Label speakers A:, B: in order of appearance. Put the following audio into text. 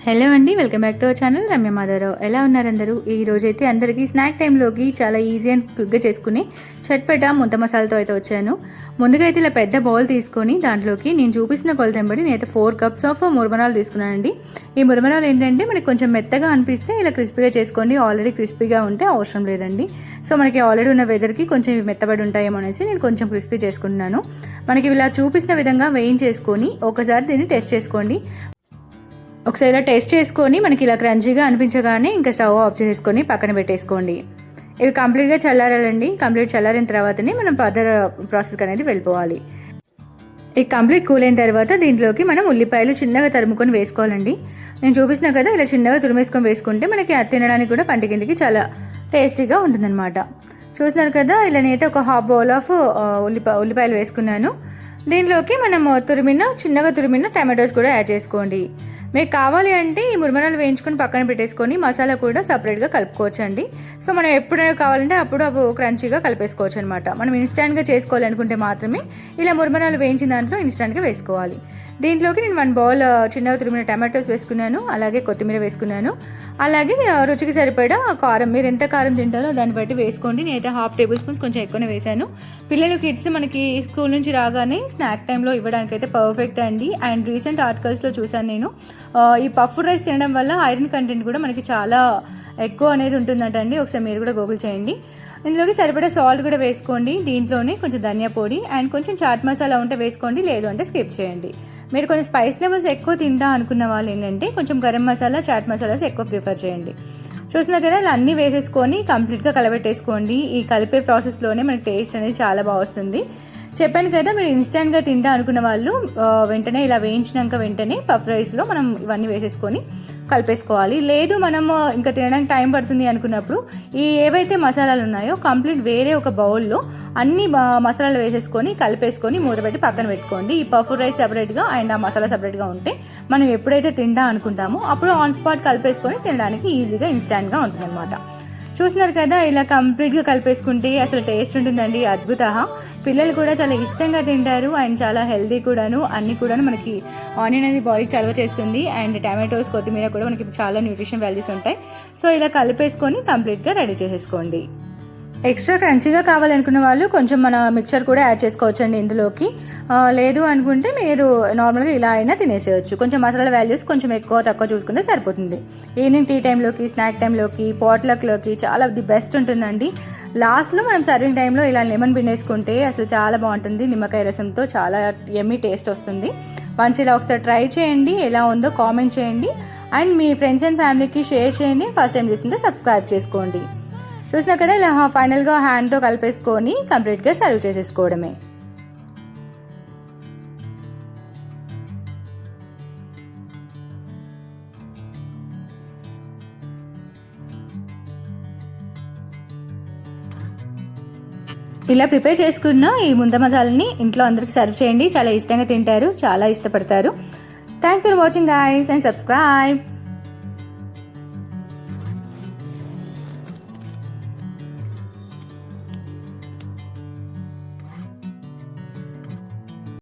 A: Hello అండి, welcome back to our channel Ramya Madhavarao. ఎలా ఉన్నారు అందరూ? ఈ రోజైతే అందరికీ స్నాక్ టైంలోకి చాలా ఈజీ అండ్ క్విక్గా చేసుకుని చట్పట ముంత మసాలాతో అయితే వచ్చాను. ముందుగా అయితే ఇలా పెద్ద బౌల్ తీసుకొని దాంట్లోకి నేను చూపిస్తున్న కొలతెంబడి నేనైతే 4 cups ఆఫ్ మురమరాలు తీసుకున్నానండి. ఈ మురమరాలు ఏంటంటే మనకి కొంచెం మెత్తగా అనిపిస్తే ఇలా క్రిస్పీగా చేసుకోండి. ఆల్రెడీ క్రిస్పీగా ఉంటే అవసరం లేదండి. సో మనకి ఆల్రెడీ ఉన్న వెదర్కి కొంచెం మెత్తబడి ఉంటాయేమో అనేసి నేను కొంచెం క్రిస్పీ చేసుకుంటున్నాను. మనకి ఇలా చూపిస్తున్న విధంగా వేయించేసుకొని ఒకసారి దీన్ని టెస్ట్ చేసుకోండి. ఒకసారి ఇలా టేస్ట్ చేసుకొని మనకి ఇలా క్రంచీగా అనిపించగానే ఇంకా స్టవ్ ఆఫ్ చేసుకొని పక్కన పెట్టేసుకోండి. ఇవి కంప్లీట్గా చల్లారాలండి. కంప్లీట్ చల్లారిన తర్వాతనే మనం ఫర్దర్ ప్రాసెస్కి అనేది వెళ్ళిపోవాలి. ఈ కంప్లీట్ కూల్ అయిన తర్వాత దీంట్లోకి మనం ఉల్లిపాయలు చిన్నగా తరుముకొని వేసుకోవాలండి. నేను చూపిస్తున్నా కదా, ఇలా చిన్నగా తురిమేసుకొని వేసుకుంటే మనకి అది తినడానికి కూడా పంట కిందకి చాలా టేస్టీగా ఉంటుందన్నమాట. చూస్తున్నారు కదా, ఇలా నేనైతే ఒక హాఫ్ బౌల్ ఆఫ్ ఉల్లిపాయలు వేసుకున్నాను. దీంట్లోకి మనం చిన్నగా తురిమిన టమాటోస్ కూడా యాడ్ చేసుకోండి. మీకు కావాలి అంటే ఈ మురమరాలు వేయించుకొని పక్కన పెట్టేసుకొని మసాలా కూడా సపరేట్గా కలుపుకోవచ్చు అండి. సో మనం ఎప్పుడైనా కావాలంటే అప్పుడు క్రంచీగా కలిపేసుకోవచ్చు అనమాట. మనం ఇన్స్టాంట్గా చేసుకోవాలనుకుంటే మాత్రమే ఇలా మురమరాలు వేయించిన దాంట్లో ఇన్స్టాంట్గా వేసుకోవాలి. దీంట్లోకి నేను 1 బౌల్ చిన్నగా తురిమిన టమాటోస్ వేసుకున్నాను, అలాగే కొత్తిమీర వేసుకున్నాను, అలాగే రుచికి సరిపడా కారం. మీరు ఎంత కారం తింటారో దాన్ని బట్టి వేసుకోండి. నేనైతే 1/2 టేబుల్ స్పూన్స్ కొంచెం ఎక్కువనే వేసాను. పిల్లలు కిడ్స్ మనకి స్కూల్ నుంచి రాగానే స్నాక్ టైంలో ఇవ్వడానికి అయితే పర్ఫెక్ట్ అండి. అండ్ రీసెంట్ ఆర్టికల్స్లో చూసాను నేను, ఈ పఫ్ రైస్ తినడం వల్ల ఐరన్ కంటెంట్ కూడా మనకి చాలా ఎక్కువ అనేది ఉంటుందంటండి. ఒకసారి మీరు కూడా గూగుల్ చేయండి. ఇందులోకి సరిపడా సాల్ట్ కూడా వేసుకోండి. దీంట్లోనే కొంచెం ధనియా పొడి అండ్ కొంచెం చాట్ మసాలా ఉంటే వేసుకోండి, లేదు అంటే స్కిప్ చేయండి. మీరు కొంచెం స్పైస్ లెవెల్స్ ఎక్కువ తింటా అనుకున్న వాళ్ళు ఏంటంటే కొంచెం గరం మసాలా, చాట్ మసాలాస్ ఎక్కువ ప్రిఫర్ చేయండి. చూస్తున్నారు కదా, ఇలా అన్నీ వేసేసుకొని కంప్లీట్గా కలబెట్టేసుకోండి. ఈ కలిపే ప్రాసెస్లోనే మనకి టేస్ట్ అనేది చాలా బాగా వస్తుంది. చెప్పాను కదా, మీరు ఇన్స్టాంట్గా తింటా అనుకున్న వాళ్ళు వెంటనే ఇలా వేయించినాక వెంటనే పఫ్ రైస్లో మనం ఇవన్నీ వేసేసుకొని కలిపేసుకోవాలి. లేదు మనము ఇంకా తినడానికి టైం పడుతుంది అనుకున్నప్పుడు ఈ ఏవైతే మసాలాలు ఉన్నాయో కంప్లీట్ వేరే ఒక బౌల్లో అన్ని మసాలాలు వేసేసుకొని కలిపేసుకొని మూతపెట్టి పక్కన పెట్టుకోండి. ఈ పఫ్ రైస్ సపరేట్గా అండ్ ఆ మసాలా సపరేట్గా ఉంటే మనం ఎప్పుడైతే తింటా అనుకుంటామో అప్పుడు ఆన్ స్పాట్ కలిపేసుకొని తినడానికి ఈజీగా ఇన్స్టాంట్గా ఉంటుంది అనమాట. చూస్తున్నారు కదా, ఇలా కంప్లీట్గా కలిపేసుకుంటే అసలు టేస్ట్ ఉంటుందండి, అద్భుత. పిల్లలు కూడా చాలా ఇష్టంగా తింటారు అండ్ చాలా హెల్తీ కూడాను. అన్నీ కూడాను మనకి ఆనియన్ అనేది బాడీకి చలవ చేస్తుంది అండ్ టమాటోస్, కొత్తిమీర కూడా మనకి చాలా న్యూట్రిషన్ వాల్యూస్ ఉంటాయి. సో ఇలా కలిపేసుకొని కంప్లీట్గా రెడీ చేసేసుకోండి. ఎక్స్ట్రా క్రంచీగా కావాలనుకున్న వాళ్ళు కొంచెం మన మిక్చర్ కూడా యాడ్ చేసుకోవచ్చండి ఇందులోకి. లేదు అనుకుంటే మీరు నార్మల్గా ఇలా అయినా తినేసేయచ్చు. కొంచెం మసాలా వాల్యూస్ కొంచెం ఎక్కువ తక్కువ చూసుకుంటే సరిపోతుంది. ఈవినింగ్ టీ టైంలోకి, స్నాక్ టైంలోకి, పాట్లక్లోకి చాలా ది బెస్ట్ ఉంటుందండి. లాస్ట్లో మనం సర్వింగ్ టైంలో ఇలా లెమన్ పిండేసుకుంటే అసలు చాలా బాగుంటుంది. నిమ్మకాయ రసంతో చాలా యమ్మీ టేస్ట్ వస్తుంది. వన్స్ ఇలా ఒకసారి ట్రై చేయండి, ఎలా ఉందో కామెంట్ చేయండి అండ్ మీ ఫ్రెండ్స్ అండ్ ఫ్యామిలీకి షేర్ చేయండి. ఫస్ట్ టైం చూస్తుంటే సబ్స్క్రైబ్ చేసుకోండి. చూసినా కదా, ఇలా ఫైనల్గా హ్యాండ్తో కలిపేసుకొని కంప్లీట్గా సర్వ్ చేసేసుకోవడమే. ఇలా ప్రిపేర్ చేసుకున్న ఈ ముంత మసాలాని ఇంట్లో అందరికి సర్వ్ చేయండి. చాలా ఇష్టంగా తింటారు, చాలా ఇష్టపడతారు. Thanks for watching guys and subscribe.